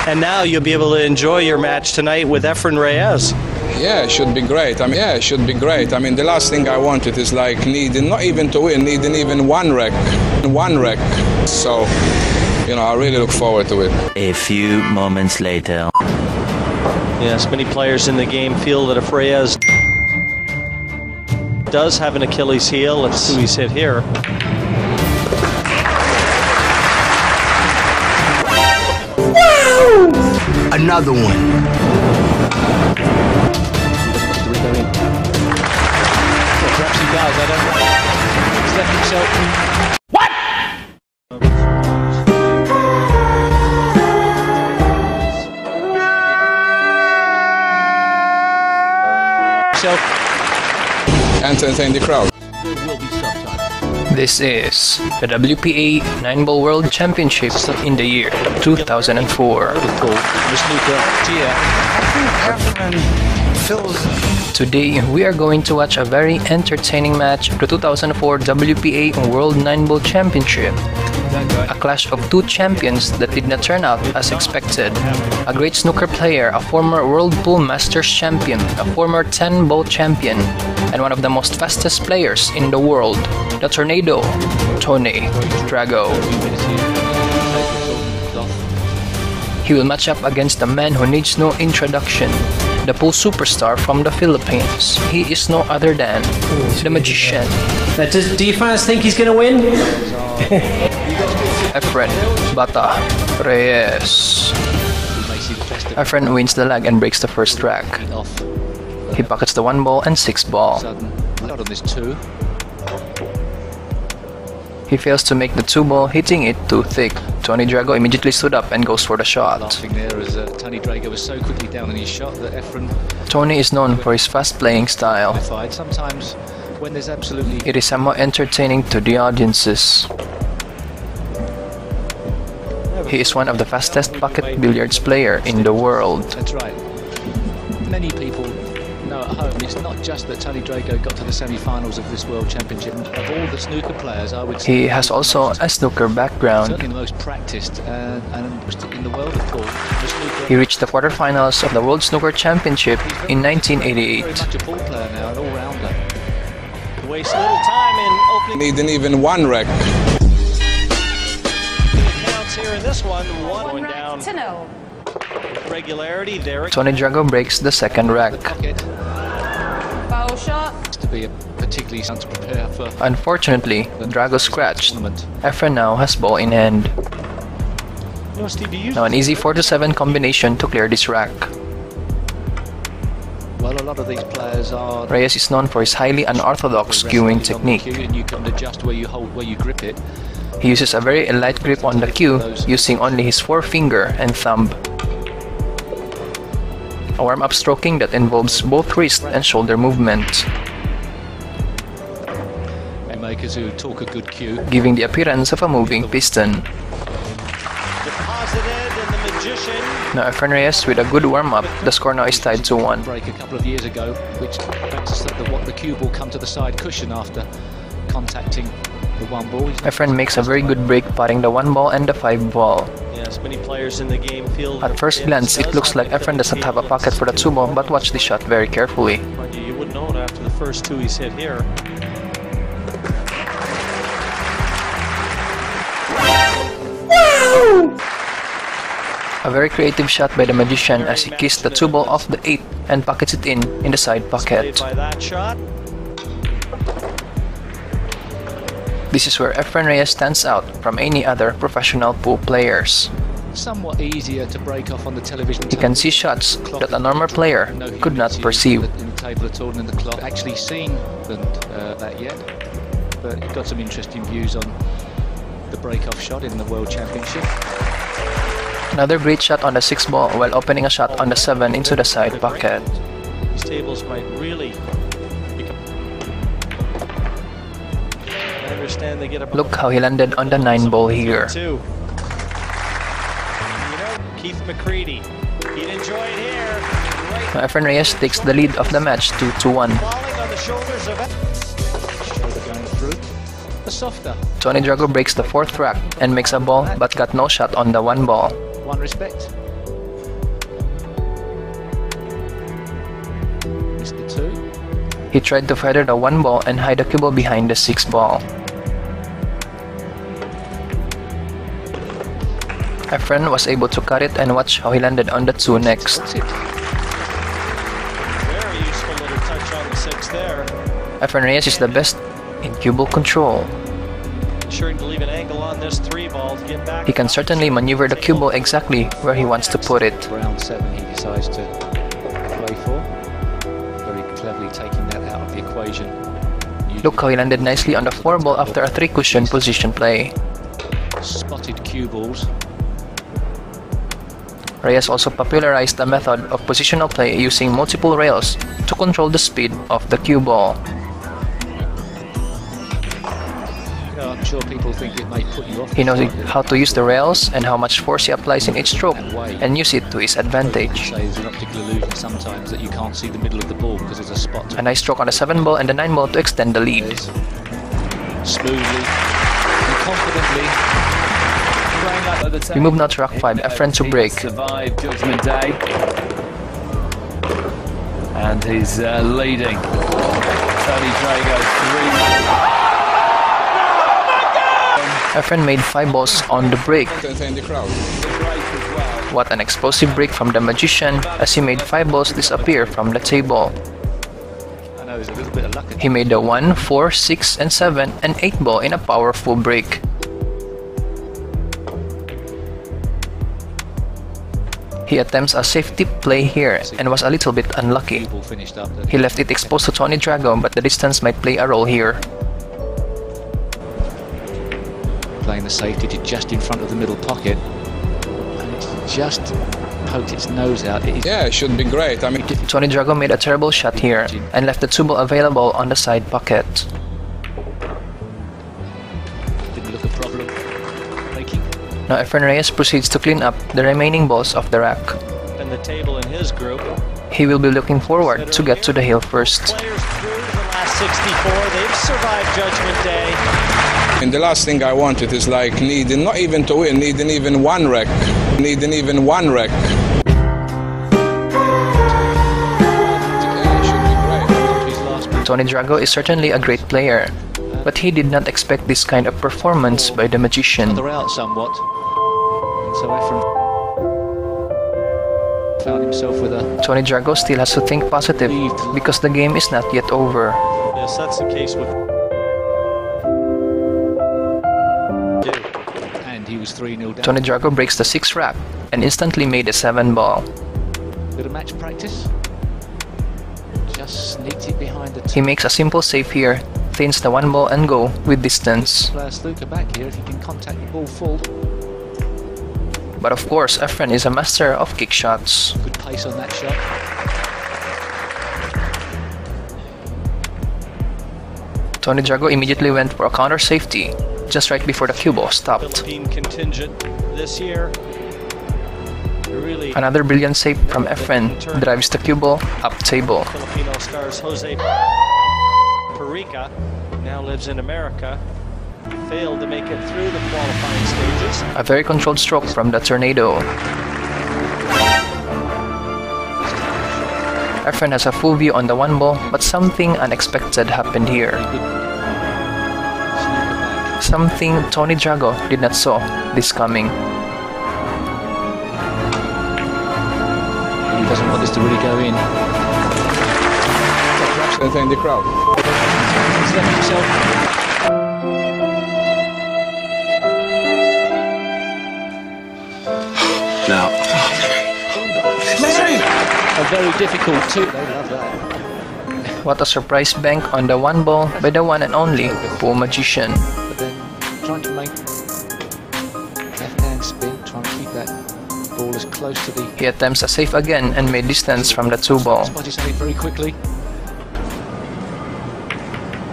And now you'll be able to enjoy your match tonight with Efren Reyes. Yeah, it should be great. it should be great. I mean, the last thing I wanted is like needing, not even to win, needing even one wreck. So, I really look forward to it. A few moments later. Yes, many players in the game feel that if Reyes does have an Achilles heel, let's see who he's hit here. Another one. Perhaps he does, I don't know. He's left himself. What? Entertain the crowd. This is the WPA 9-Ball World Championships in the year 2004. Today, we are going to watch a very entertaining match of the 2004 WPA World 9-Ball Championship. A clash of two champions that did not turn out as expected. A great snooker player, a former World Pool Masters champion, a former 10-ball champion, and one of the most fastest players in the world, the Tornado, Tony Drago. He will match up against a man who needs no introduction, the pool superstar from the Philippines. He is no other than the Magician. Do you fans think he's going to win? Efren, Bata, Reyes. Efren wins the leg and breaks the first rack. He pockets the 1-ball and 6-ball. He fails to make the 2-ball, hitting it too thick. Tony Drago immediately stood up and goes for the shot. Tony is known for his fast playing style. It is somewhat entertaining to the audiences. He is one of the fastest pocket billiards player in the world. That's right. Many people know at home it's not just that Tony Drago got to the semi-finals of this World Championship. Of all the snooker players, I would say he has also a snooker background. Certainly the most practiced and in the world of pool. He reached the quarterfinals of the World Snooker Championship in 1988. Very much a pool player now, an all-rounder. Waste little time in opening. Needing even one wreck. Here in this one going down to know. Regularity there. Tony Drago breaks the second rack. Foul shot. To be a particularly sound to prepare for. Unfortunately, Drago scratched. Efren now has ball in hand. Now an easy 4-7 combination to clear this rack. Well, a lot of these players are. Reyes is known for his highly unorthodox skewing technique. And you can adjust where you hold, where you grip it. He uses a very light grip on the cue, using only his forefinger and thumb. A warm-up stroking that involves both wrist and shoulder movement, makers who talk a good cue, giving the appearance of a moving piston. Now Efren Reyes with a good warm-up. The score now is tied to 1. Break a couple of years ago, which practiced that the cube will come to the side cushion after contacting the 1-ball. Efren makes a very good break, putting the 1-ball and the 5-ball. Yes, many players in the game feel. At first glance, it looks like Efren doesn't have a pocket for the 2-ball, but watch the shot very carefully. You wouldn't know it after the first 2 he's hit here. A very creative shot by the Magician as he kissed the 2-ball off the 8 and pockets it in the side pocket. This is where Efren Reyes stands out from any other professional pool players. Somewhat easier to break off on the television. He can see shots that a normal player could not perceive. In the table at all, and in the clock. Actually seen that yet, but got some interesting views on the break-off shot in the World Championship. Another great shot on the 6-ball while opening a shot on the 7 into the side pocket. These tables might really. Look how he landed on the 9-ball here. Keith McCready. He'd enjoy it here. Now Efren Reyes takes the lead of the match 2-1. Tony Drago breaks the 4th rack and makes a ball but got no shot on the 1-ball. One respect. missed the 2. He tried to feather the 1 ball and hide the cue ball behind the 6 ball. Efren was able to cut it and watch how he landed on the 2 next. Very useful little touch on the 6 there. Efren Reyes is the best in cue ball control. Ensuring to leave an angle on this 3 ball to get back. He can certainly maneuver the cue ball exactly where he wants to put it. Round 7 he decides to play for. Very cleverly taking that out of the equation. Look how he landed nicely on the 4 ball after a 3 cushion position play. Spotted cue balls. Reyes also popularized the method of positional play using multiple rails to control the speed of the cue ball. I'm sure people think it may put you off. He knows how to use the rails and how much force he applies in each stroke and use it to his advantage. Say there's an optical illusion sometimes that you can't see the middle of the ball because there's a spot. A nice stroke on the 7 ball and the 9 ball to extend the lead. Smoothly and confidently. We move now to rack 5, Efren to break. Survive Judgment Day. And he's leading. Tony Drago 3. Efren made 5 balls on the break. Entertain the crowd. What an explosive break from the magician as he made 5 balls disappear from the table. I know there's a little bit of luck. He made the 1, 4, 6, and 7 and 8 ball in a powerful break. He attempts a safety play here and was a little bit unlucky. He left it exposed to Tony Drago, but the distance might play a role here. Playing the safety to just in front of the middle pocket. And it's just poked its nose out. Yeah, it should be great. I mean, Tony Drago made a terrible shot here and left the 2 ball available on the side pocket. Didn't look a problem. Making. Now Efren Reyes proceeds to clean up the remaining balls of the rack. And the table in his group. He will be looking forward to get to the hill first. Players through the last 64, they've survived Judgment Day. and the last thing I wanted is like needing, not even to win, needing even 1 wreck. Needing even 1 wreck. Tony Drago is certainly a great player, but he did not expect this kind of performance by the magician. They're out somewhat. So Efren found himself with a... Tony Drago still has to think positive because the game is not yet over. Yes, that's the case with... And he was 3-0 down. Tony Drago breaks the 6 rack and instantly made a 7 ball. Bit of match practice. Just sneaked it behind the... He makes a simple save here, feigns the 1 ball and go with distance. Luca back here if he can contact the ball full. But of course, Efren is a master of kick shots. Good pace on that shot. Tony Drago immediately went for a counter safety, just right before the cue ball stopped. Philippine contingent this year. Really Another brilliant save from Efren drives the cue ball up table. Filipino stars Jose Perica now lives in America. Failed to make it through the qualifying stages. A very controlled stroke from the tornado. Efren has a full view on the 1 ball, but something unexpected happened here. Something Tony Drago did not saw this coming. He doesn't want this to really go in. Entertain the crowd. He's left himself. Now. A very difficult two. They love that. What a surprise bank on the 1 ball by the one and only Pool Magician. But then trying to make left hand spin, trying to keep that ball as close to the... He attempts a save again and made distance from the 2 ball. Spotted it very quickly.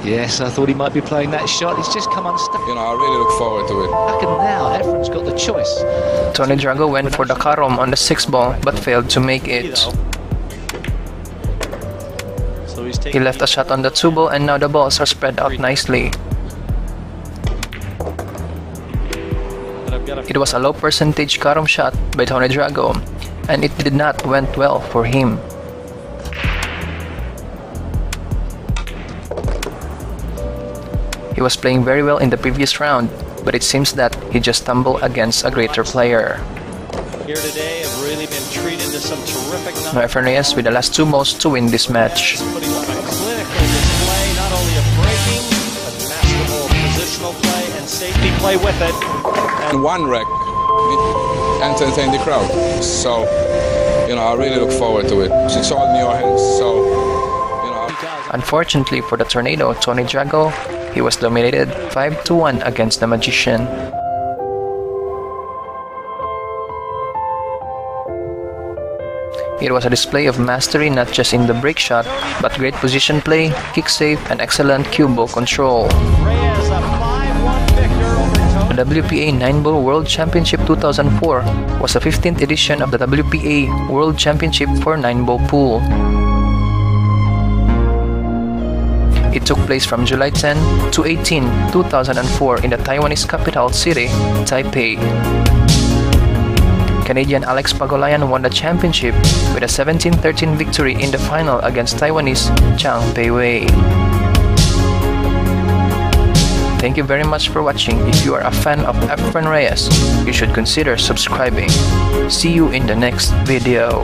Yes, I thought he might be playing that shot. It's just come unstuck. You know, I really look forward to it. Back and now, Efren's got the choice. Tony Drago went for the karom on the 6 ball but failed to make it. So he's He left a shot on the 2 ball and now the balls are spread out nicely. It was a low percentage karom shot by Tony Drago and it did not went well for him. He was playing very well in the previous round, but it seems that he just stumbled against a greater player. Here today have really been treated to some terrific numbers. Now Efren Reyes with the last 2 moves to win this match. Putting on a clinical display, not only of breaking, but masterful positional play and safety play with it. And one wreck, entertain the crowd. So, you know, I really look forward to it. It's all in your hands. So, you know. Unfortunately for the Tornado, Tony Drago, he was dominated 5-1 against the Magician. It was a display of mastery not just in the break shot, but great position play, kick save, and excellent cue ball control. Reyes, a 5-1 victor over The WPA 9-Ball World Championship 2004 was the 15th edition of the WPA World Championship for 9-Ball pool. It took place from July 10 to 18, 2004 in the Taiwanese capital city, Taipei. Canadian Alex Pagulayan won the championship with a 17-13 victory in the final against Taiwanese Chang Pei-Wei. Thank you very much for watching. If you are a fan of Efren Reyes, you should consider subscribing. See you in the next video.